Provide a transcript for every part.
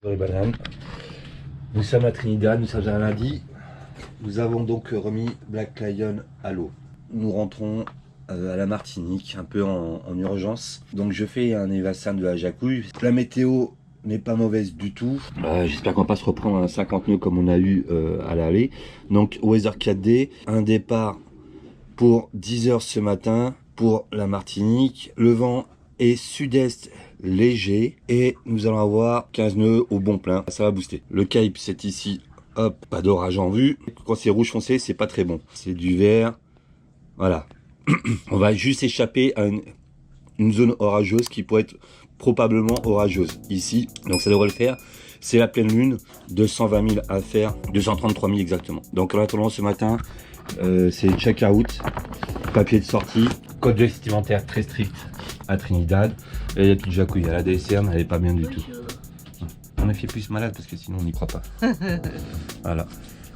Les bananes. Nous sommes à Trinidad, nous sommes un lundi. Nous avons donc remis Black Lion à l'eau. Nous rentrons à la Martinique, un peu en urgence. Donc je fais un évassin de la Jacouille. La météo n'est pas mauvaise du tout. J'espère qu'on va pas se reprendre à 50 nœuds comme on a eu à l'aller. Donc Weather 4D, un départ pour 10 h ce matin pour la Martinique. Le vent est sud-est léger et nous allons avoir 15 nœuds au bon plein. Ça va booster. Le Cape, c'est ici. Hop, pas d'orage en vue. Quand c'est rouge foncé, c'est pas très bon. C'est du vert. Voilà. On va juste échapper à une zone orageuse qui pourrait être probablement orageuse ici. Donc ça devrait le faire. C'est la pleine lune. 220 000 à faire. 233 000 exactement. Donc en attendant ce matin, c'est check-out. Papier de sortie. Code vestimentaire très strict à Trinidad. Et la petite Jacouille à la DSR, elle n'est pas bien du tout. On a fait plus malade parce que sinon on n'y croit pas. Voilà.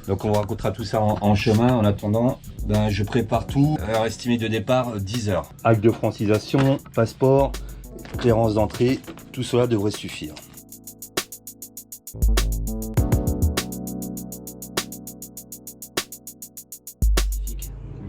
Donc on vous racontera tout ça en chemin. En attendant, je prépare tout. Heure estimée de départ, 10 h. Acte de francisation, passeport, clearance d'entrée, tout cela devrait suffire.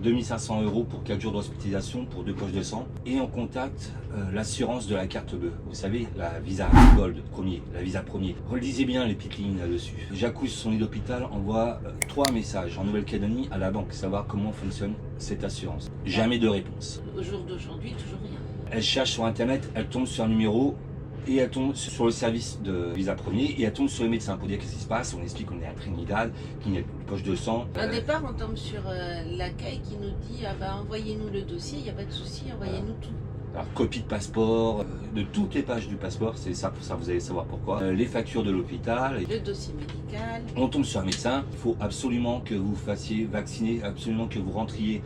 2500 € pour 4 jours d'hospitalisation pour 2 poches de sang. Et on contacte l'assurance de la carte bleue. Vous savez, la Visa Gold premier, la Visa premier. Relisez bien les petites lignes là-dessus. Jacouille, son lit d'hôpital, envoie 3 messages en Nouvelle-Calédonie à la banque, savoir comment fonctionne cette assurance. Jamais de réponse. Au jour d'aujourd'hui, toujours rien. Elle cherche sur internet, elle tombe sur un numéro et elle tombe sur le service de Visa Premier et elle tombe sur les médecins pour dire qu'est-ce qui se passe. On explique qu'on est à Trinidad, qu'il y a une poche de sang. Au départ, on tombe sur l'accueil qui nous dit ah bah, envoyez-nous le dossier, il n'y a pas de souci, envoyez-nous tout. Alors, copie de passeport, de toutes les pages du passeport, c'est ça, pour ça vous allez savoir pourquoi. Les factures de l'hôpital. Le dossier médical. On tombe sur un médecin, il faut absolument que vous fassiez vacciner, absolument que vous rentriez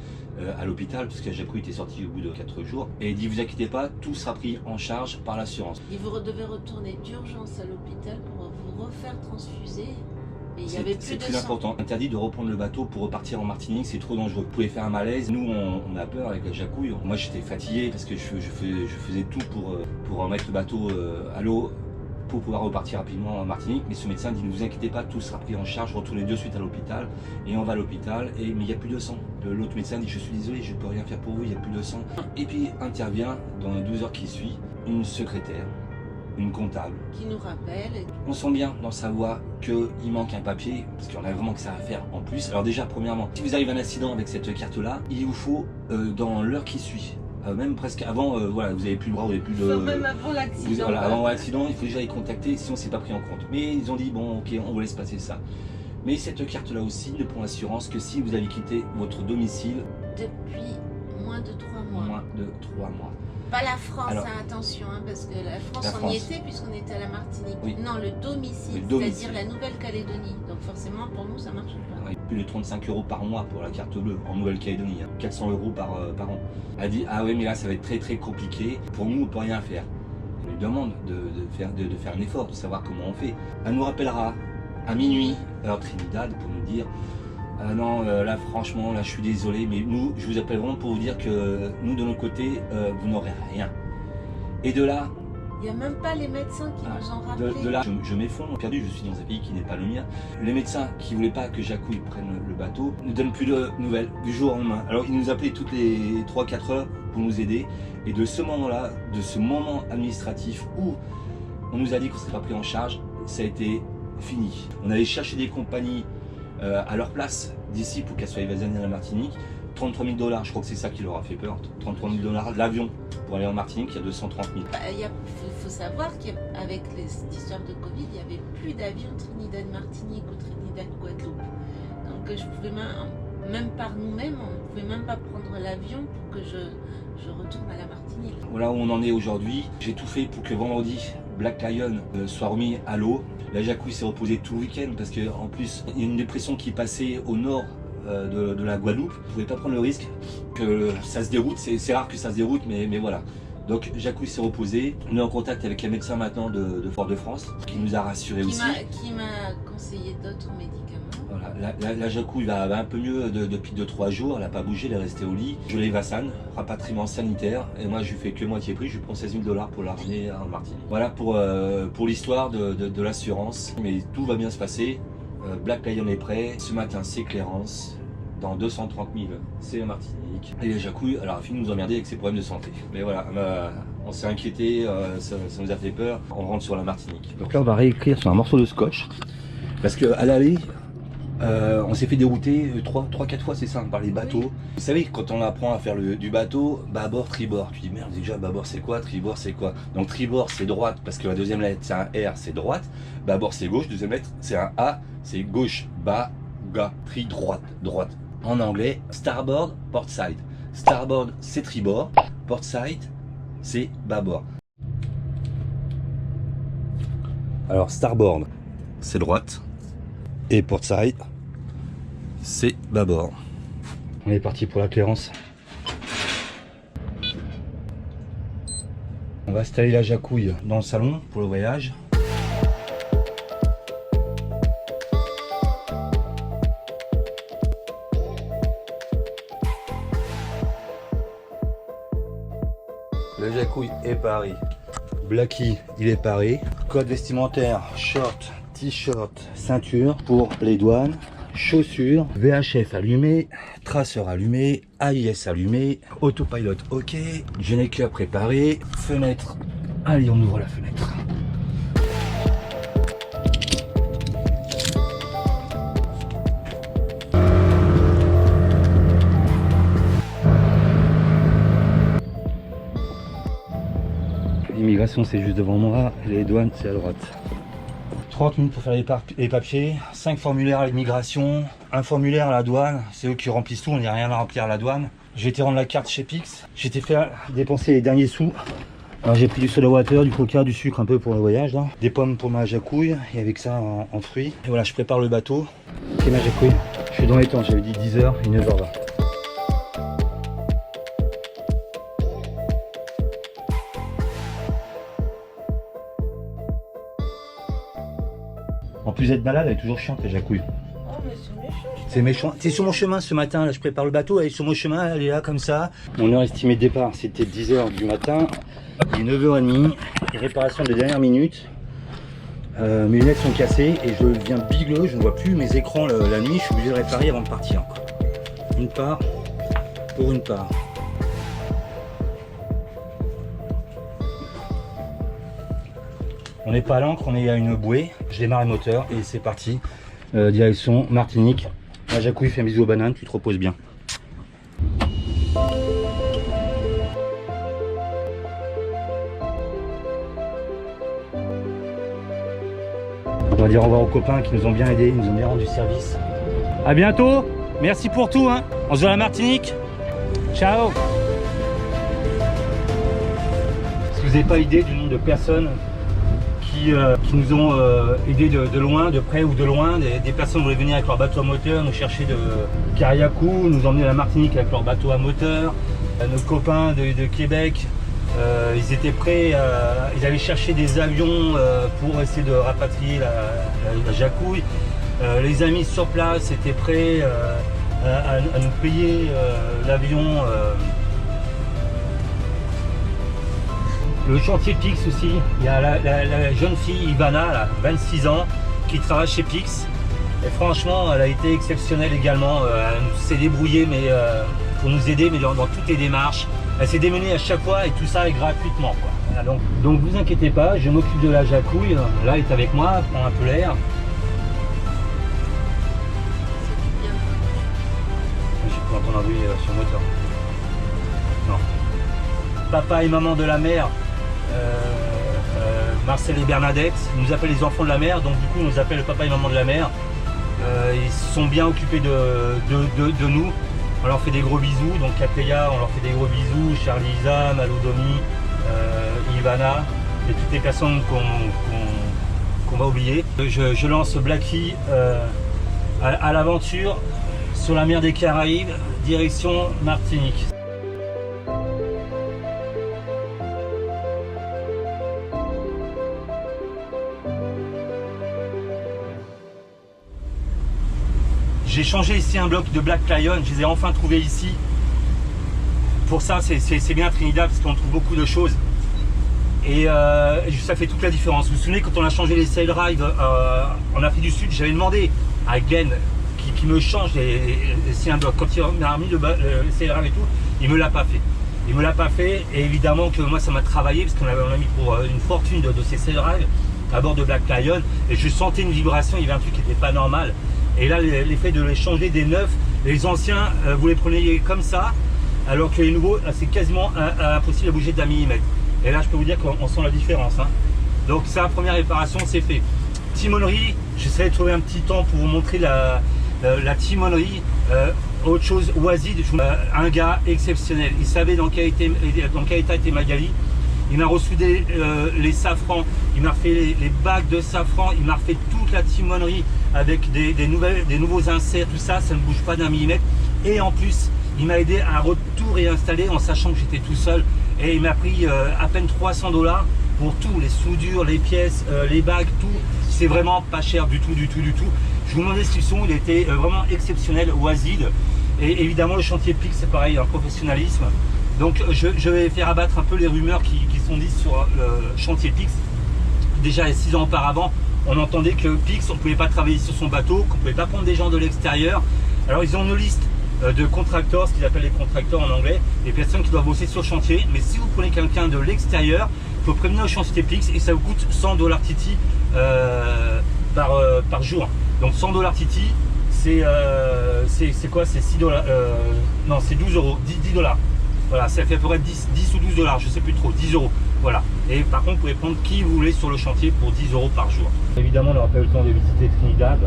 à l'hôpital, parce que Jacouille était sorti au bout de 4 jours. Et il dit, vous inquiétez pas, tout sera pris en charge par l'assurance. Et vous devez retourner d'urgence à l'hôpital pour vous refaire transfuser. Mais il y avait plus c'est de très sang. important. Interdit de reprendre le bateau pour repartir en Martinique, c'est trop dangereux. Vous pouvez faire un malaise. Nous, on a peur avec la Jacouille. Moi, j'étais fatigué parce que je faisais tout pour remettre le bateau à l'eau pour pouvoir repartir rapidement en Martinique. Mais ce médecin dit, ne vous inquiétez pas, tout sera pris en charge. Retournez de suite à l'hôpital. Et on va à l'hôpital, mais il n'y a plus de sang. L'autre médecin dit, je suis désolé, je ne peux rien faire pour vous, il n'y a plus de sang. Et puis intervient, dans les 12 heures qui suivent, une secrétaire, une comptable. Qui nous rappelle. On sent bien dans sa voix qu'il manque un papier, parce qu'on a vraiment que ça à faire en plus. Alors déjà, premièrement, si vous arrivez à un accident avec cette carte-là, il vous faut, dans l'heure qui suit, même presque avant, voilà, vous n'avez plus le bras, vous n'avez plus de... Même avant l'accident. Voilà, avant l'accident, il faut déjà les contacter, sinon c'est pas pris en compte. Mais ils ont dit, bon, ok, on vous laisse passer ça. Mais cette carte-là aussi ne prend assurance que si vous avez quitté votre domicile... Depuis moins de 3 mois. Moins de 3 mois. Pas la France, Alors, attention, hein, parce que la France, on y était puisqu'on était à la Martinique. Oui. Non, le domicile, c'est-à-dire la Nouvelle-Calédonie. Donc forcément, pour nous, ça marche pas. Ouais, plus de 35 € par mois pour la carte bleue en Nouvelle-Calédonie, hein. 400 € par an. Elle dit, ah oui, mais là, ça va être très très compliqué. Pour nous, on ne peut rien faire. On lui demande de faire un effort, de savoir comment on fait. Elle nous rappellera à minuit, heure Trinidad, pour nous dire, ah non, là franchement, là je suis désolé, mais nous, je vous appelle vraiment pour vous dire que nous, de notre côté, vous n'aurez rien. Et de là... Il n'y a même pas les médecins qui nous ont rappelé. De là, je m'effondre, perdu, je suis dans un pays qui n'est pas le mien. Les médecins qui ne voulaient pas que Jacouille prenne le bateau ne donnent plus de nouvelles du jour au lendemain. Alors ils nous appelaient toutes les 3-4 heures pour nous aider. Et de ce moment-là, de ce moment administratif où on nous a dit qu'on ne serait pas pris en charge, ça a été fini. On allait chercher des compagnies à leur place d'ici pour qu'elles soient évasionnées à la Martinique. 33 000 $, je crois que c'est ça qui leur a fait peur. 33 000 $, l'avion pour aller en Martinique, il y a 230 000. Il faut savoir qu'avec cette histoire de Covid, il n'y avait plus d'avion Trinidad-Martinique ou Trinidad-Guadeloupe. Donc je pouvais même par nous-mêmes, on ne pouvait même pas prendre l'avion pour que je retourne à la Martinique. Voilà où on en est aujourd'hui. J'ai tout fait pour que vendredi, Black Lion soit remis à l'eau. La Jacouille s'est reposée tout le week-end parce qu'en plus, il y a une dépression qui est passée au nord de la Guadeloupe. Vous ne pouvez pas prendre le risque que ça se déroute. C'est rare que ça se déroute, mais voilà. Donc Jacouille s'est reposé. On est en contact avec un médecin maintenant de Fort-de-France qui nous a rassurés aussi. Qui m'a conseillé d'autres médicaments. Voilà, la Jacouille va un peu mieux depuis 2-3 jours. Elle n'a pas bougé, elle est restée au lit. Je l'ai Vassan, rapatriement sanitaire. Et moi, je lui fais que moitié prix. Je lui prends 16 000 $ pour la ramener en Martinique. Voilà pour l'histoire de l'assurance. Mais tout va bien se passer. Black Lion est prêt. Ce matin, c'est Clérance. Dans 230 000, c'est en Martinique. Et la Jacouille, alors, elle finit de nous emmerder avec ses problèmes de santé. Mais voilà, on s'est inquiété, ça nous a fait peur. On rentre sur la Martinique. Donc là, on va réécrire sur un morceau de scotch. Parce qu'à l'aller, on s'est fait dérouter 3-4 fois, c'est ça, par les bateaux. Oui. Vous savez, quand on apprend à faire du bateau, bâbord, tribord, tu dis merde, déjà, bâbord c'est quoi, tribord c'est quoi? Donc tribord c'est droite, parce que la deuxième lettre c'est un R, c'est droite. Bâbord c'est gauche, deuxième lettre c'est un A, c'est gauche, bas, ga, tri, droite, droite. En anglais, starboard, port side. Starboard c'est tribord, port side c'est bâbord. Alors starboard c'est droite et port side c'est bâbord. On est parti pour la Clérance. On va installer la Jacouille dans le salon pour le voyage. La Jacouille est parée. Blacky, il est paré. Code vestimentaire, short, t-shirt, ceinture pour les douanes. Chaussures, VHF allumé, traceur allumé, AIS allumé, autopilot ok, Geneca préparé, fenêtre, allez on ouvre la fenêtre. L'immigration c'est juste devant moi, les douanes c'est à droite. 30 minutes pour faire les papiers, 5 formulaires à l'immigration, un formulaire à la douane, c'est eux qui remplissent tout, on n'y a rien à remplir à la douane. J'ai été rendre la carte chez Pix, j'ai été faire dépenser les derniers sous. Alors j'ai pris du soda water, du coca, du sucre un peu pour le voyage, là. Des pommes pour ma Jacouille, et avec ça en fruits. Et voilà, je prépare le bateau. Ok ma Jacouille, je suis dans les temps, j'avais dit 10h et 9h20. En plus d'être malade, elle est toujours chiante la Jacouille. Oh mais c'est méchant. C'est méchant. C'est sur mon chemin ce matin, là je prépare le bateau, elle est sur mon chemin, elle est là comme ça. Mon heure estimée de départ c'était 10h du matin. Il est 9h30, réparation de dernière minute. Mes lunettes sont cassées et je viens bigleux, je ne vois plus mes écrans la nuit, je suis obligé de réparer avant de partir. Une part pour une part. On n'est pas à l'ancre, on est à une bouée. Je démarre le moteur et c'est parti. Direction Martinique. La Jacouille fait un bisou aux bananes, tu te reposes bien. On va dire au revoir aux copains qui nous ont bien aidés, ils nous ont bien rendu service. A bientôt, merci pour tout, hein. On se voit à la Martinique. Ciao. Est-ce que vous n'avez pas idée du nombre de personnes qui nous ont aidés de loin, de près ou de loin, des personnes voulaient venir avec leur bateau à moteur, nous chercher de Cariacou, nous emmener à la Martinique avec leur bateau à moteur, nos copains de Québec, ils étaient prêts, ils allaient chercher des avions pour essayer de rapatrier la Jacouille, les amis sur place étaient prêts à nous payer l'avion. Le chantier Pix aussi, il y a la jeune fille Ivana, là, 26 ans, qui travaille chez Pix. Et franchement, elle a été exceptionnelle également. Elle s'est débrouillée mais, pour nous aider mais dans toutes les démarches. Elle s'est démenée à chaque fois et tout ça est gratuitement, quoi. Voilà, donc vous inquiétez pas, je m'occupe de la Jacouille. Là, elle est avec moi, elle prend un peu l'air. J'ai pu entendre un bruit sur le moteur. Non. Papa et maman de la mer. Marcel et Bernadette nous appellent les enfants de la mer, donc du coup on nous appelle le papa et maman de la mer. Ils sont bien occupés de nous, on leur fait des gros bisous, donc Capella on leur fait des gros bisous, Charlie Isa, Malodomi, Ivana et toutes les personnes qu'on va oublier. Je lance Blacky à l'aventure sur la mer des Caraïbes, direction Martinique. J'ai changé ici un bloc de Black Lion, je les ai enfin trouvés ici. Pour ça, c'est bien Trinidad parce qu'on trouve beaucoup de choses. Et ça fait toute la différence. Vous vous souvenez, quand on a changé les sail drive en Afrique du Sud, j'avais demandé à Glenn qui me change les sail blocs. Quand il m'a remis le sail drive et tout, il me l'a pas fait. Il me l'a pas fait, et évidemment que moi ça m'a travaillé parce qu'on a mis pour une fortune de ces sail drive à bord de Black Lion, et je sentais une vibration, il y avait un truc qui n'était pas normal. Et là, l'effet de les changer des neufs, les anciens, vous les prenez comme ça, alors que les nouveaux, c'est quasiment impossible à bouger d'un millimètre. Et là, je peux vous dire qu'on sent la différence. Hein. Donc ça, première réparation, c'est fait. Timonerie, j'essaie de trouver un petit temps pour vous montrer la timonerie. Autre chose, Wazid, un gars exceptionnel. Il savait dans quel état était Magali. Il m'a ressoudé les safrans, il m'a refait les bagues de safran, il m'a refait toute la timonerie avec des nouveaux inserts, tout ça, ça ne bouge pas d'un millimètre. Et en plus, il m'a aidé à tout réinstaller en sachant que j'étais tout seul. Et il m'a pris à peine 300 $ pour tout, les soudures, les pièces, les bagues, tout. C'est vraiment pas cher du tout. Je vous demandais ce qu'ils sont, il était vraiment exceptionnel, Wazid. Et évidemment, le chantier PIX, c'est pareil, un professionnalisme. Donc je vais faire abattre un peu les rumeurs qui sont dites sur le chantier PIX. Déjà 6 ans auparavant, on entendait que PIX, on ne pouvait pas travailler sur son bateau, qu'on ne pouvait pas prendre des gens de l'extérieur. Alors ils ont une liste de contracteurs, ce qu'ils appellent les contracteurs en anglais, les personnes qui doivent bosser sur le chantier. Mais si vous prenez quelqu'un de l'extérieur, il faut prévenir au chantier PIX et ça vous coûte 100 $ Titi par jour. Donc 100 $ Titi, c'est quoi? C'est 6 $, non, c'est 12 €, 10 $. Voilà, ça fait à peu près 10 ou 12 $, je sais plus trop, 10 €. Voilà. Et par contre, vous pouvez prendre qui vous voulez sur le chantier pour 10 € par jour. Évidemment, on n'aura pas eu le temps de visiter Trinidad.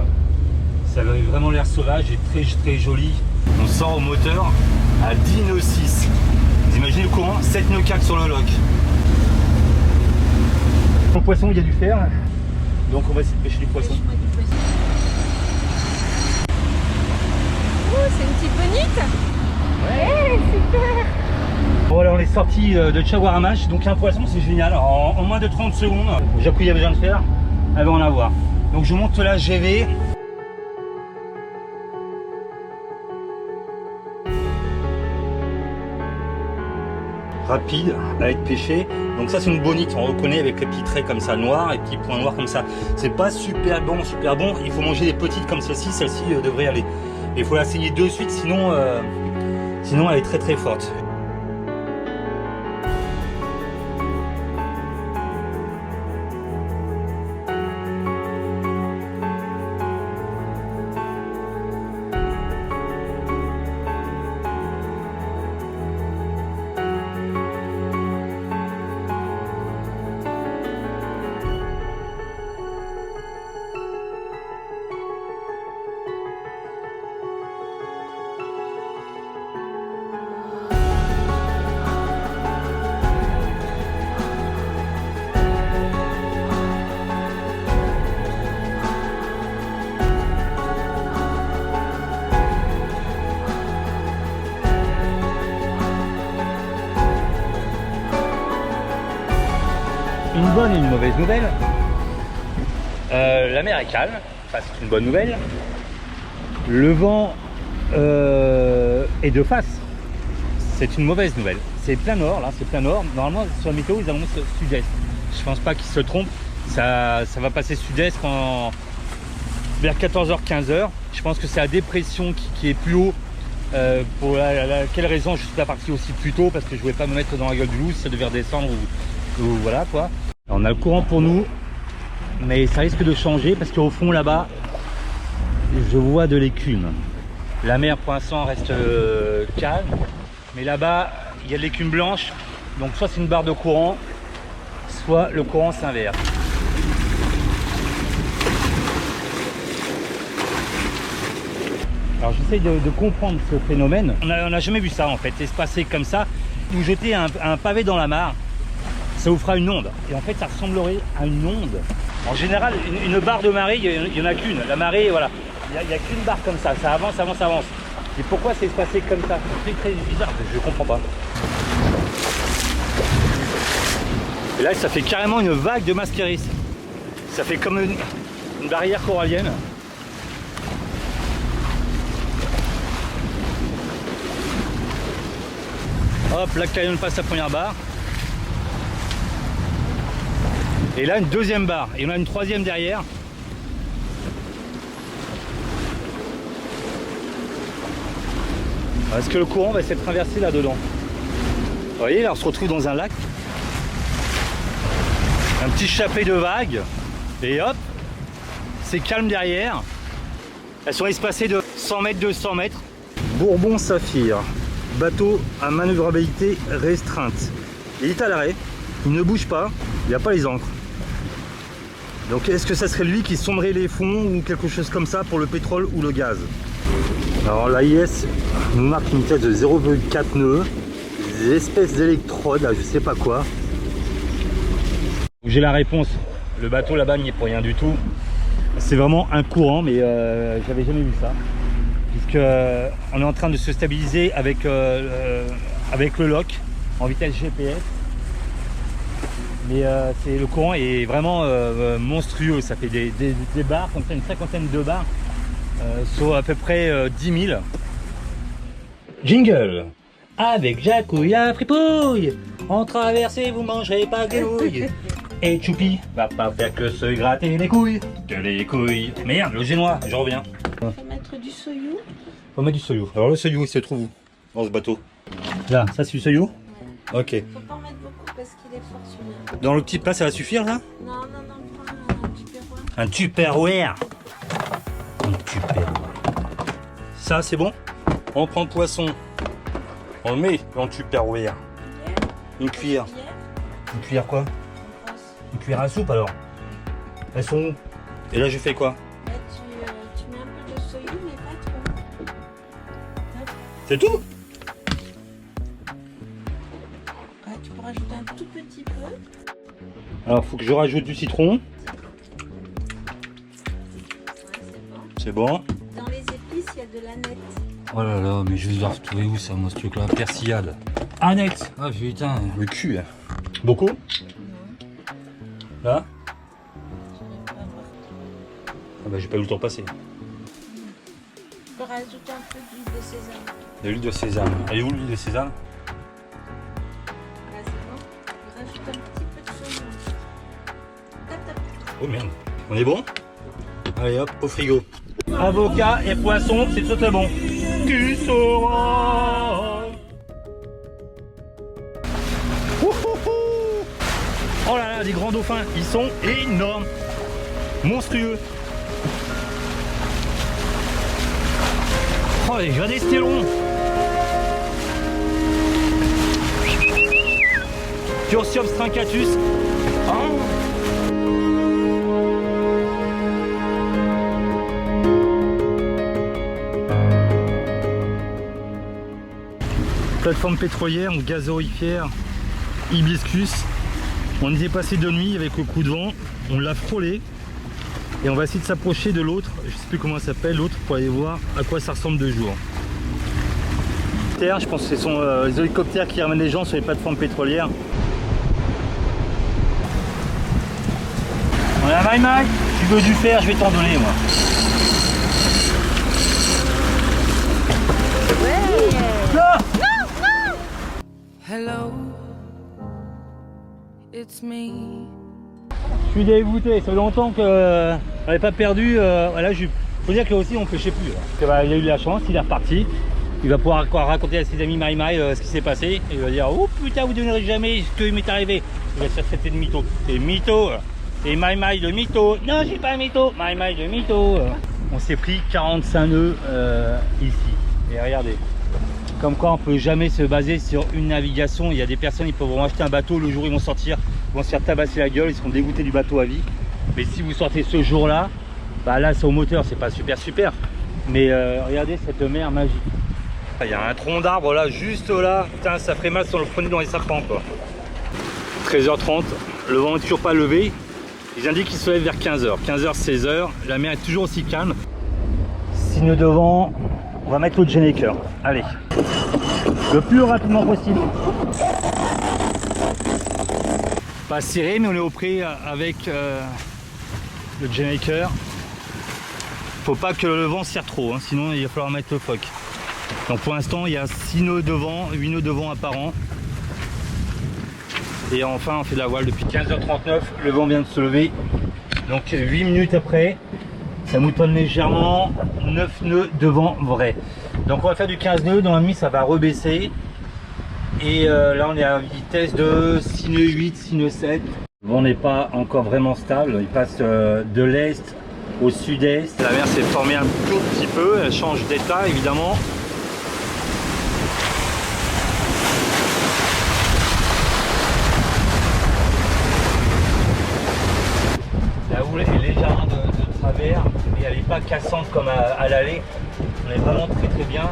Ça avait vraiment l'air sauvage et très joli. On sort au moteur à 10 nœuds 6. Vous imaginez le courant, 7 nœuds 4 sur le lock. Pour le poisson, il y a du fer. Donc on va essayer de pêcher du poisson. Oh, c'est une petite bonite. Ouais, super. Bon, alors on est sorti de Chaguaramash, donc un poisson, c'est génial. En moins de 30 secondes, Jacouille il y a besoin de fer, elle va en avoir. Donc je monte la GV. Rapide à être pêché. Donc ça c'est une bonite, on reconnaît avec les petits traits comme ça noirs et petits points noirs comme ça. C'est pas super bon, il faut manger des petites comme celle-ci devrait aller. Il faut la saigner de suite, sinon elle est très forte. Une bonne et une mauvaise nouvelle. La mer est calme, enfin, c'est une bonne nouvelle. Le vent est de face, c'est une mauvaise nouvelle. C'est plein nord là, c'est plein nord. Normalement sur la météo ils annoncent sud-est. Je pense pas qu'ils se trompent. Ça va passer sud-est vers 14h-15h. Je pense que c'est la dépression qui est plus haut. Pour quelle raison je suis pas parti aussi plus tôt, parce que je voulais pas me mettre dans la gueule du loup si ça devait redescendre ou voilà quoi. On a le courant pour nous, mais ça risque de changer parce qu'au fond là-bas, je vois de l'écume. La mer pour l'instant reste calme, mais là-bas il y a de l'écume blanche, donc soit c'est une barre de courant, soit le courant s'inverse. Alors j'essaye de comprendre ce phénomène. On n'a jamais vu ça en fait, se passer comme ça. Vous jetez un pavé dans la mare, ça vous fera une onde. Et en fait ça ressemblerait à une onde. En général, une barre de marée, il n'y en a qu'une. La marée, voilà, il n'y a qu'une barre comme ça avance. Et pourquoi c'est passé comme ça? C'est très bizarre, je comprends pas. Et là ça fait carrément une vague de mascaris. Ça fait comme une barrière corallienne. Hop, Black Lion passe la première barre. Et là, une deuxième barre. Et on a une troisième derrière. Est-ce que le courant va essayer de traverser là-dedans? Vous voyez, là, on se retrouve dans un lac. Un petit chapelet de vagues. Et hop, c'est calme derrière. Elles sont espacées de 100 mètres, 200 mètres. Bourbon Saphir. Bateau à manœuvrabilité restreinte. Il est à l'arrêt. Il ne bouge pas. Il n'y a pas les ancres. Donc est-ce que ça serait lui qui sonderait les fonds ou quelque chose comme ça pour le pétrole ou le gaz? Alors l'AIS nous marque une vitesse de 0,4 nœuds, des espèces d'électrodes, là, je sais pas quoi. J'ai la réponse, le bateau là-bas n'y est pour rien du tout. C'est vraiment un courant, mais j'avais jamais vu ça. Puisque on est en train de se stabiliser avec le lock en vitesse GPS. Mais le courant est vraiment monstrueux, ça fait des barres, comme ça, une cinquantaine de barres. Sur à peu près 10 000. Jingle avec Jacouille à fripouille. En traversée vous mangerez pas de nouilles. Et Choupi va pas faire que se gratter les couilles. Que les couilles. Merde, le génois, je reviens. Faut mettre du soyou. Faut mettre du soyou. Alors le soyou il se trouve où dans ce bateau? Là, ça c'est du soyou? Ouais. Ok. Faut pas en mettre beaucoup parce qu'il est fort celui-là. Dans le petit plat ça va suffire là? Non, prends un tupperware. Un Tupperware. Ça c'est bon. On prend le poisson, on le met dans le Tupperware. Une cuillère. Une cuillère quoi? Une cuillère à soupe alors. Elles sont où? Et là je fais quoi? Là tu mets un peu de soyou mais pas trop. C'est tout? Ah, tu peux rajouter un tout petit peu. Alors faut que je rajoute du citron. Ouais, c'est bon. C'est bon. Dans les épices, il y a de l'aneth. Oh là là, mais je vais devoir retrouver où ça, moi, ce truc là? Persillade. Annette. Ah putain, le cul là. Beaucoup? Là? Ah bah j'ai pas eu le temps de passer. Tu peux rajouter un peu d'huile de sésame. De l'huile de sésame. Elle est où l'huile de sésame? Là, c'est bon. Tu rajoutes un petit peu de soyou. Tap, tap. Oh merde. On est bon? Allez hop, au frigo. Avocat et poisson, c'est tout bon. Tu sauras. Oh là là, des grands dauphins, ils sont énormes. Monstrueux. Oh, les Janestérons. Tursiops truncatus. Oh. Plateforme pétrolière ou gazorifère hibiscus. On y est passé de nuit avec le coup de vent, on l'a frôlé et on va essayer de s'approcher de l'autre, je sais plus comment ça s'appelle l'autre, pour aller voir à quoi ça ressemble de jour. Je pense que ce sont les hélicoptères qui ramènent les gens sur les plateformes pétrolières. On a Maï, tu veux du fer, je vais t'en donner moi. Hello, it's me. Je suis dégoûté, ça fait longtemps qu'on n'avait pas perdu. Voilà, faut dire que là aussi on pêchait plus. Il a eu de la chance, il est reparti. Il va pouvoir raconter à ses amis Maï ce qui s'est passé. Et il va dire oh putain, vous ne donnerez jamais ce qui m'est arrivé. Il va se faire traiter de mytho. C'est mytho. Et Maï le mytho. Non, j'ai pas un mytho. Maï le mytho. On s'est pris 45 nœuds ici. Et regardez. Comme quoi on peut jamais se baser sur une navigation. Il y a des personnes qui peuvent acheter un bateau, le jour où ils vont sortir, ils vont se faire tabasser la gueule, ils seront dégoûtés du bateau à vie. Mais si vous sortez ce jour là, bah là c'est au moteur, c'est pas super. Mais regardez cette mer magique. Il y a un tronc d'arbre là, juste là. Putain, ça ferait mal si on le prenait dans les sapins quoi. 13h30, le vent n'est toujours pas levé. Ils indiquent qu'il se lève vers 15h. 15h, 16h, la mer est toujours aussi calme. Signe de vent. On va mettre l'autre Gennaker. Allez, le plus rapidement possible. Pas serré, mais on est au près avec le Gennaker. Faut pas que le vent serre trop, hein, sinon il va falloir mettre le foc. Donc pour l'instant, il y a 6 nœuds de vent, 8 nœuds de vent apparents. Et enfin on fait de la voile depuis 15h39, le vent vient de se lever. Donc 8 minutes après, ça moutonne légèrement, 9 nœuds de vent vrai. Donc on va faire du 15 nœuds, dans la nuit ça va rebaisser. Et là on est à vitesse de 6 nœuds 8, 6 nœuds 7. Le vent n'est pas encore vraiment stable, il passe de l'est au sud-est. La mer s'est formée un tout petit peu, elle change d'état évidemment. La houle est légèrement de travers, mais elle n'est pas cassante comme à l'aller. On est vraiment très bien.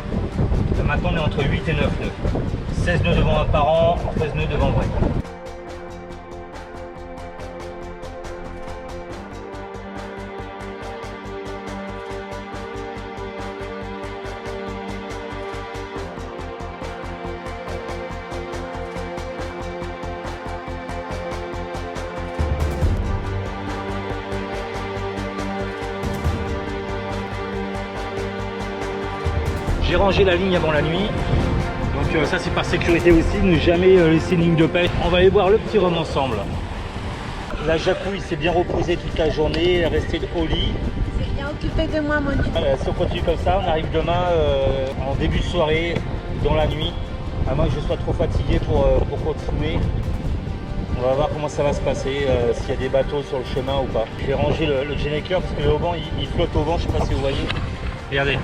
Maintenant on est entre 8 et 9 nœuds. 16 nœuds de vent apparent, 13 nœuds de vent vrai. J'ai rangé la ligne avant la nuit, donc ça c'est par sécurité aussi, ne jamais laisser une ligne de pêche. On va aller voir le petit rhum ensemble. La Jacouille s'est bien reposée toute la journée, elle est restée au lit. C'est bien occupé de moi, mon Dieu. Voilà, si on continue comme ça, on arrive demain en début de soirée, dans la nuit, à moins que je sois trop fatigué pour continuer. On va voir comment ça va se passer, s'il y a des bateaux sur le chemin ou pas. Je vais ranger le Geneker parce que le haubans il flotte au vent, je ne sais pas si vous voyez. Regardez.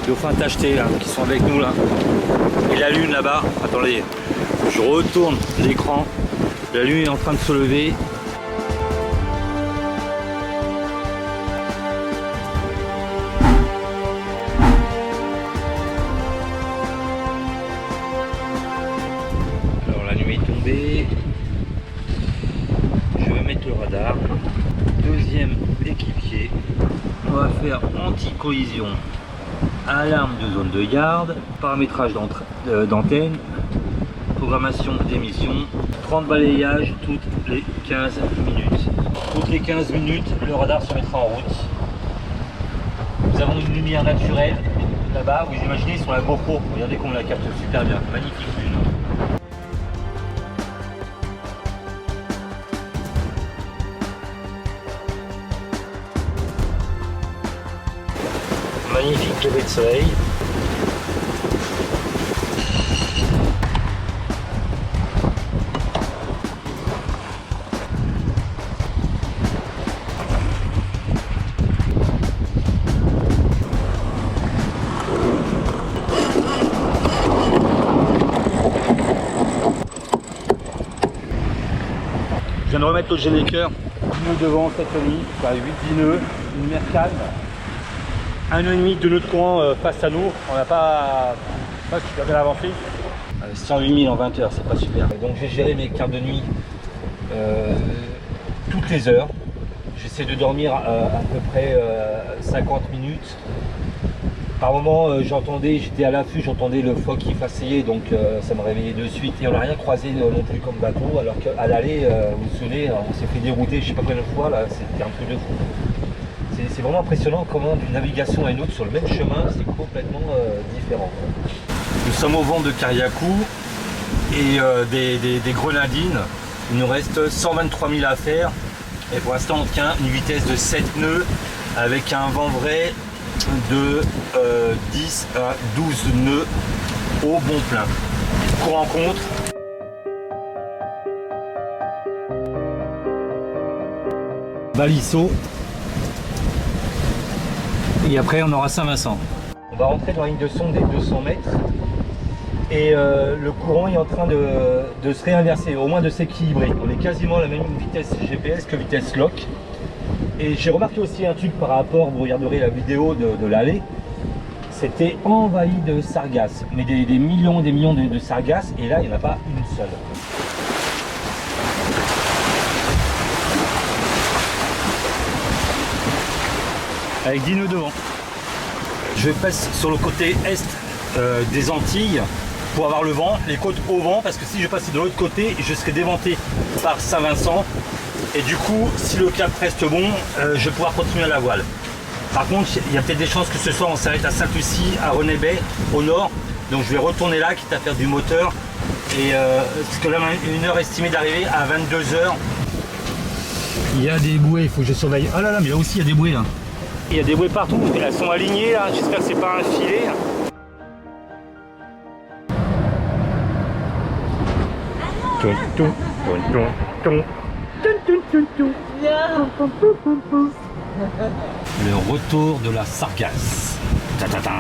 Dauphins tachetés là, qui sont avec nous là. Et la lune là-bas, attendez, je retourne l'écran. La lune est en train de se lever. Alors la nuit est tombée. Je vais mettre le radar. Deuxième équipier. On va faire anti-collision. Alarme de zone de garde, paramétrage d'antenne, programmation d'émission, 30 balayages toutes les 15 minutes. Toutes les 15 minutes, le radar se mettra en route. Nous avons une lumière naturelle là-bas, vous imaginez sur la GoPro, regardez qu'on la capte super bien, magnifique lune. Magnifique lever de soleil. Je viens de remettre le Geneker. 10 nœuds devant cette nuit, 8-10 nœuds, une mer calme. 1 nœud et demi, 2 nœuds de courant face à nous, on n'a pas super bien avancé. 108 000 en 20 heures, c'est pas super. Donc j'ai géré mes quarts de nuit toutes les heures. J'essaie de dormir à peu près 50 minutes. Par moment j'étais à l'affût, j'entendais le phoque qui faceillait, donc ça me réveillait de suite. Et on n'a rien croisé non plus comme bateau, alors qu'à l'aller, vous vous souvenez, on s'est fait dérouter je sais pas combien de fois, là, c'était un truc de fou. C'est vraiment impressionnant comment d'une navigation à une autre sur le même chemin, c'est complètement différent. Nous sommes au vent de Kariakou et des grenadines. Il nous reste 123 000 à faire et pour l'instant on tient une vitesse de 7 nœuds avec un vent vrai de 10 à 12 nœuds au bon plein. Courant contre. Balisseau. Et après on aura Saint-Vincent. On va rentrer dans la ligne de son des 200 mètres. Et le courant est en train de se réinverser, au moins de s'équilibrer. On est quasiment à la même vitesse GPS que vitesse lock. Et j'ai remarqué aussi un truc par rapport, vous regarderez la vidéo de l'allée, c'était envahi de sargasses, mais des millions et des millions de sargasses, et là il n'y en a pas une seule. Avec 10 nœuds devant. Je passe sur le côté est des Antilles pour avoir le vent, les côtes au vent, parce que si je passais de l'autre côté, je serais déventé par Saint-Vincent. Et du coup, si le cap reste bon, je vais pouvoir continuer à la voile. Par contre, il y a peut-être des chances que ce soir on s'arrête à Sainte-Lucie, à René-Bay, au nord. Donc je vais retourner là, quitte à faire du moteur. Et parce que là, une heure estimée d'arrivée à 22h. Il y a des bouées, il faut que je surveille. Ah là là, mais là aussi il y a des bouées là. Il y a des bouées partout, elles sont alignées là. J'espère que c'est pas un filet. Le retour de la sargasse. Ta-ta-ta.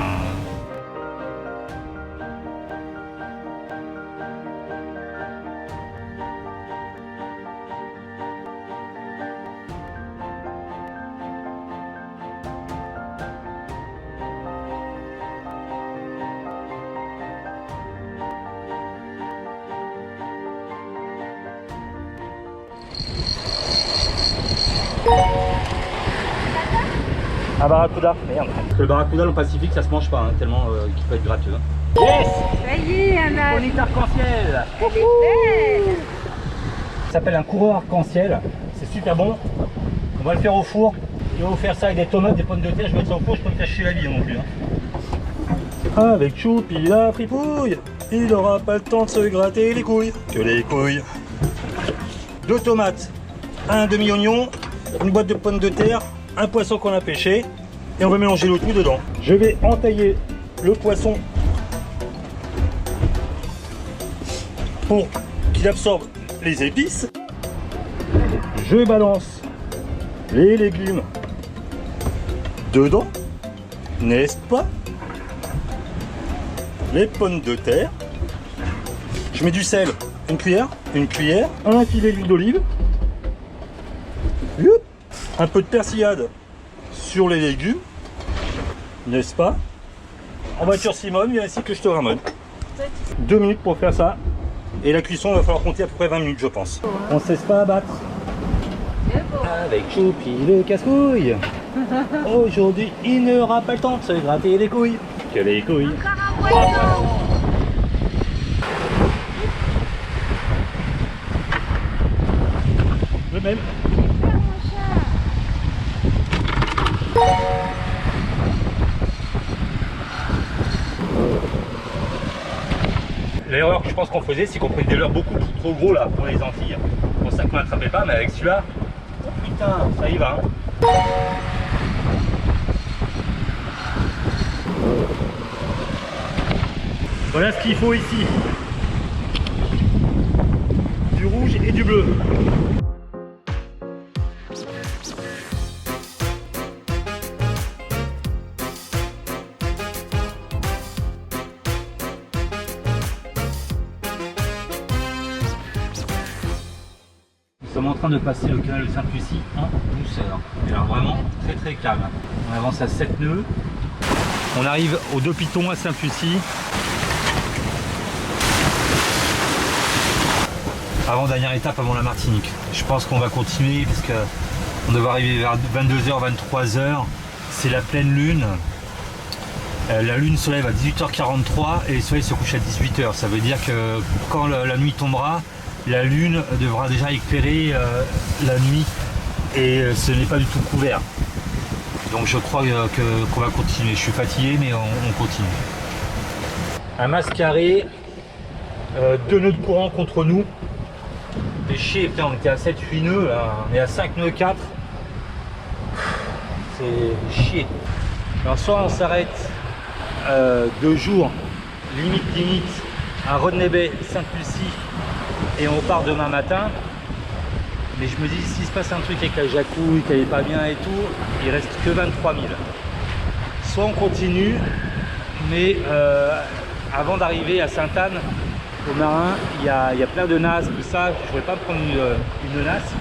Un barracuda, merde. Parce que le barracuda dans le Pacifique ça se mange pas, hein, tellement qu'il peut être gratteux. Hein. Yes. Ça y est, Anna. Bonite arc-en-ciel. Elle est belle. Ça s'appelle un coureur arc-en-ciel, c'est super bon. On va le faire au four. Et on va faire ça avec des tomates, des pommes de terre, je vais mettre ça au four, je peux me cacher la vie non plus. Hein. Avec Choupi la fripouille, il n'aura pas le temps de se gratter les couilles. Que les couilles. 2 tomates, un demi-oignon, une boîte de pommes de terre, un poisson qu'on a pêché et on va mélanger le tout dedans. Je vais entailler le poisson pour qu'il absorbe les épices. Je balance les légumes dedans, n'est-ce pas? Les pommes de terre. Je mets du sel, une cuillère, un filet d'huile d'olive. Un peu de persillade sur les légumes, n'est-ce pas? En voiture Simone, viens ici que je te ramène. 2 minutes pour faire ça. Et la cuisson, il va falloir compter à peu près 20 minutes, je pense. On ne cesse pas à battre. Avec Choupi le casse-couille. Aujourd'hui, il n'aura pas le temps de se gratter les couilles. Que les couilles. Encore un poisson. Le même. L'erreur que je pense qu'on faisait, c'est qu'on prenait des leurres beaucoup trop gros là pour les Antilles. C'est pour ça qu'on n'attrapait pas, mais avec celui-là, oh putain, ça y va. Hein. Voilà ce qu'il faut ici. Du rouge et du bleu. Nous sommes en train de passer le canal de Sainte-Lucie en douceur. Et alors vraiment très calme. On avance à 7 nœuds. On arrive aux 2 pitons à Sainte-Lucie. Avant-dernière étape avant la Martinique. Je pense qu'on va continuer parce qu'on devrait arriver vers 22h, 23h. C'est la pleine lune. La lune se lève à 18h43 et le soleil se couche à 18h. Ça veut dire que quand la nuit tombera, la lune devra déjà éclairer la nuit et ce n'est pas du tout couvert. Donc je crois qu'on va continuer. Je suis fatigué mais on continue. Un mascaré, 2 nœuds de courant contre nous. C'est chier, putain, on était à 7-8 nœuds, là. On est à 5 nœuds 4. C'est chier. Alors soit on s'arrête 2 jours, limite, à René-Bay, Sainte-Lucie, et on part demain matin. Mais je me dis, s'il se passe un truc avec la jacouille, qu'elle est pas bien et tout, il reste que 23 000. Soit on continue, mais avant d'arriver à Sainte-Anne, au Marin, il y a plein de nasses, tout ça. Je ne voulais pas prendre une nasse.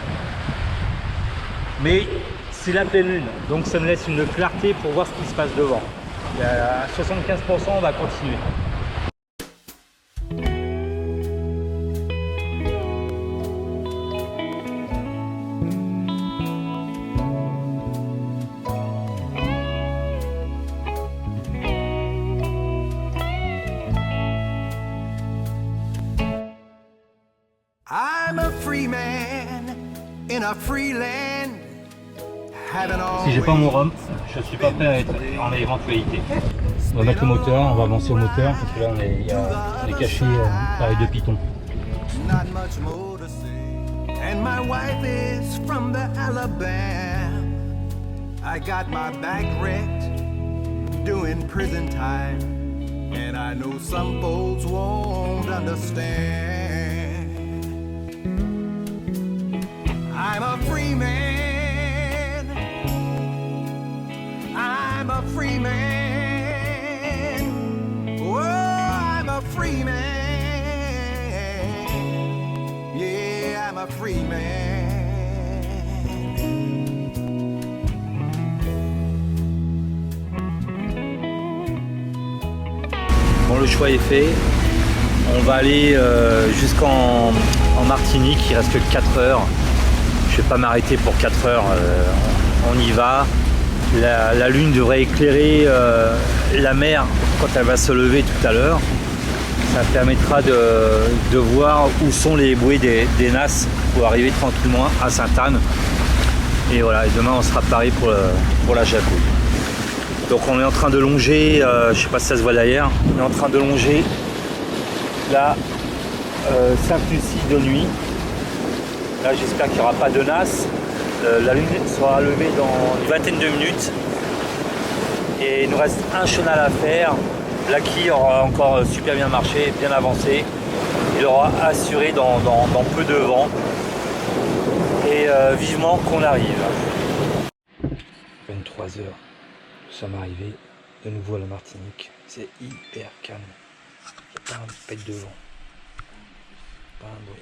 Mais c'est la pleine lune, donc ça me laisse une clarté pour voir ce qui se passe devant. Il y a 75%, on va continuer. I'm a free man in a free land. Si j'ai pas mon rhum, je suis pas prêt à être en éventualité. On va mettre le moteur, on va avancer au moteur parce que là on est caché par les deux pitons. Not much more to say. And my wife is from the Alabama. I got my back wrecked doing prison time. And I know some folks won't understand. I'm a free man. I'm a free man. Oh, I'm a free man. Yeah, I'm a free man. Bon, le choix est fait. On va aller jusqu'en Martinique, il reste que 4 heures. Je vais pas m'arrêter pour 4 heures, on y va. La lune devrait éclairer la mer quand elle va se lever tout à l'heure. Ça permettra de voir où sont les bouées des nasses pour arriver tranquillement à Sainte-Anne. Et voilà, et demain on sera paré pour la jacouille. Donc on est en train de longer, je sais pas si ça se voit derrière, on est en train de longer la Sainte-Lucie de nuit. Là j'espère qu'il n'y aura pas de nasse. La lune sera levée dans une vingtaine de minutes. Et il nous reste un chenal à faire. Blacky aura encore super bien marché, bien avancé. Il aura assuré dans peu de vent. Et vivement qu'on arrive. 23 h, nous sommes arrivés de nouveau à la Martinique. C'est hyper calme. Pas un pet de vent. Pas un bruit.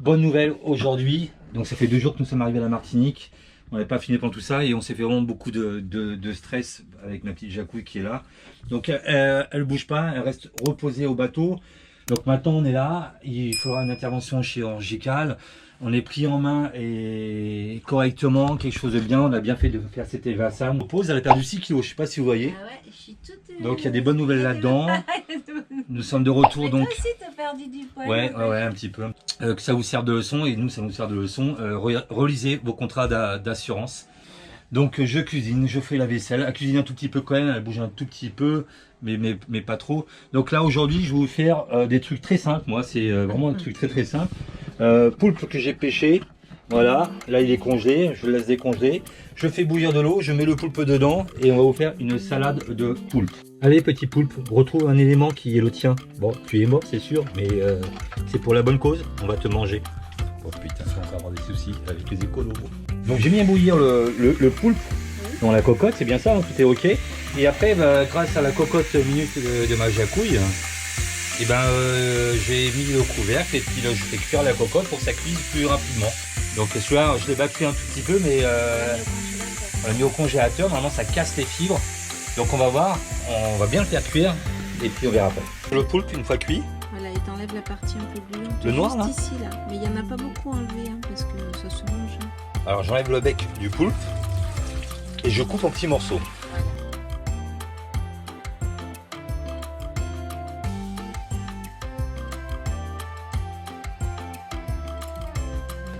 Bonne nouvelle aujourd'hui, donc ça fait 2 jours que nous sommes arrivés à la Martinique, on n'avait pas fini pendant tout ça et on s'est fait vraiment beaucoup de stress avec ma petite jacouille qui est là. Donc elle bouge pas, elle reste reposée au bateau. Donc maintenant on est là, il faudra une intervention chirurgicale. On est pris en main et correctement, quelque chose de bien, on a bien fait de faire cette évacuation. On pose, elle a perdu 6 kilos, je sais pas si vous voyez. Ah ouais, je suis toute, donc il y a des bonnes nouvelles là-dedans. Nous sommes de retour. Mais donc. toi aussi t'as perdu du poids. Ouais, un petit peu. Que ça vous sert de leçon et nous ça nous sert de leçon. Relisez vos contrats d'assurance. Donc je cuisine, je fais la vaisselle. Elle cuisine un tout petit peu quand même, elle bouge un tout petit peu, mais pas trop. Donc là aujourd'hui je vais vous faire des trucs très simples. Moi c'est vraiment un truc très simple. Poulpe que j'ai pêché. Voilà, là il est congelé, je le laisse décongeler. Je fais bouillir de l'eau, je mets le poulpe dedans et on va vous faire une salade de poulpe. Allez petit poulpe, retrouve un élément qui est le tien. Bon, tu es mort c'est sûr, mais c'est pour la bonne cause, on va te manger. Oh putain, on va avoir des soucis avec les écolos. Donc j'ai mis à bouillir le poulpe dans la cocotte, c'est bien ça, hein, tout est ok. Et après, grâce à la cocotte minute de ma jacouille, et j'ai mis le couvercle et puis là, je fais cuire la cocotte pour que ça cuise plus rapidement. Donc celui-là, je l'ai battu un tout petit peu, mais on l'a mis au congélateur. Normalement, ça casse les fibres. Donc on va voir, on va bien le faire cuire et puis on verra après. Le poulpe, une fois cuit. Voilà, et t'enlèves la partie un peu brûlante. Le noir, juste ici, là. Mais il n'y en a pas beaucoup enlevé, hein, parce que ça se mange. Hein. Alors j'enlève le bec du poulpe et je coupe en petits morceaux.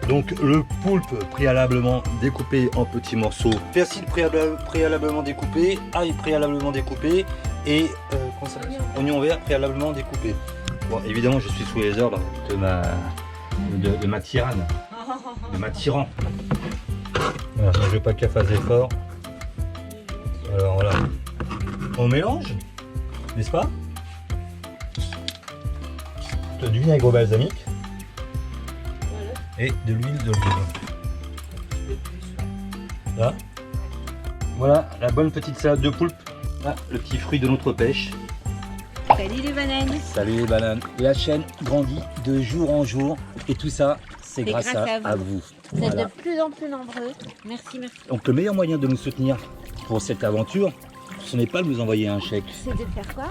Donc le poulpe préalablement découpé en petits morceaux, persil préalablement découpé, ail préalablement découpé et oignon vert préalablement découpé. Bon, évidemment je suis sous les ordres de ma tyranne, de ma tyran. Voilà, je veux pas qu'elle fasse d'effort. Alors voilà, on mélange, n'est-ce pas? Du vinaigre balsamique. et de l'huile d'olive. Là. Voilà la bonne petite salade de poulpe. Là, le petit fruit de notre pêche. Salut les bananes. Salut les bananes. La chaîne grandit de jour en jour et tout ça, c'est grâce à vous. Vous êtes Voilà. de plus en plus nombreux. Merci, merci. Donc le meilleur moyen de nous soutenir pour cette aventure, ce n'est pas de nous envoyer un chèque. C'est de faire quoi?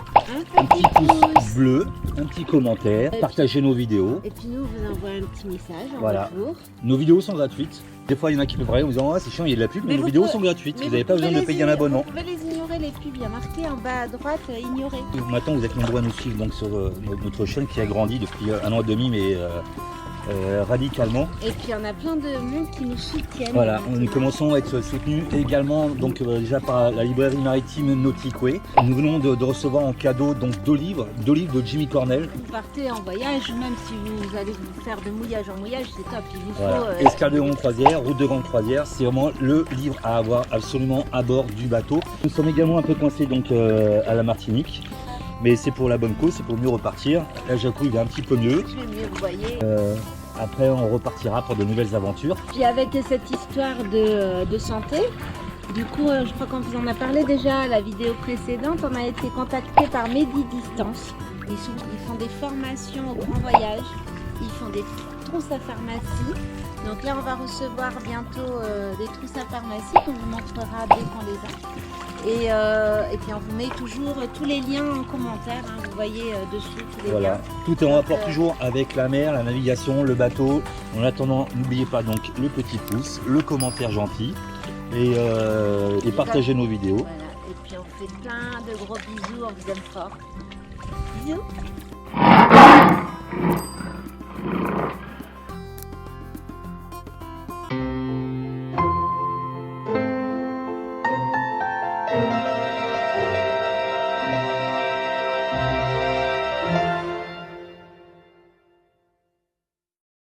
Un petit pouce bleu, un petit commentaire, partager nos vidéos. Et puis nous, on vous envoie un petit message en Voilà. retour. Nos vidéos sont gratuites. Des fois, il y en a qui peuvent regarder en disant « Ah, c'est chiant, il y a de la pub », mais Mais nos vous vidéos pouvez- sont gratuites. Mais Vous n'avez pas besoin de pouvez payer un les abonnement. Vous pouvez les ignorer, les pubs. Il y a marqué en bas à droite, ignorer. Maintenant, vous êtes nombreux à nous suivre donc, sur notre chaîne qui a grandi depuis 1 an et demi, mais radicalement. Et puis il y en a plein de monde qui nous soutiennent. Voilà, maintenant. nous commençons à être soutenus également donc déjà par la librairie maritime Nautic Way. Nous venons de recevoir en cadeau donc 2 livres de Jimmy Cornell. Vous partez en voyage, même si vous allez vous faire de mouillage en mouillage, c'est top. Il vous Voilà. faut. Escale de grande croisière, route de grande croisière, c'est vraiment le livre à avoir absolument à bord du bateau. Nous sommes également un peu coincés donc à la Martinique, mais c'est pour la bonne cause, c'est pour mieux repartir. Là, Jacou, il est un petit peu mieux. Je vais mieux, vous voyez. Après, on repartira pour de nouvelles aventures. Puis avec cette histoire de santé, du coup, je crois qu'on vous en a parlé déjà à la vidéo précédente, on a été contacté par Medidistance. Ils font des formations au grand voyage, ils font des trousses à pharmacie. Donc là, on va recevoir bientôt des trousses à pharmacie qu'on vous montrera dès qu'on les a. Et puis on vous met toujours tous les liens en commentaire, hein, vous voyez dessus tous les Voilà, liens. tout est en rapport toujours avec la mer, la navigation, le bateau. En attendant, n'oubliez pas donc le petit pouce, le commentaire gentil et partagez nos vidéos. Voilà. Et puis on fait plein de gros bisous, on vous aime fort. Bisous. Thank you.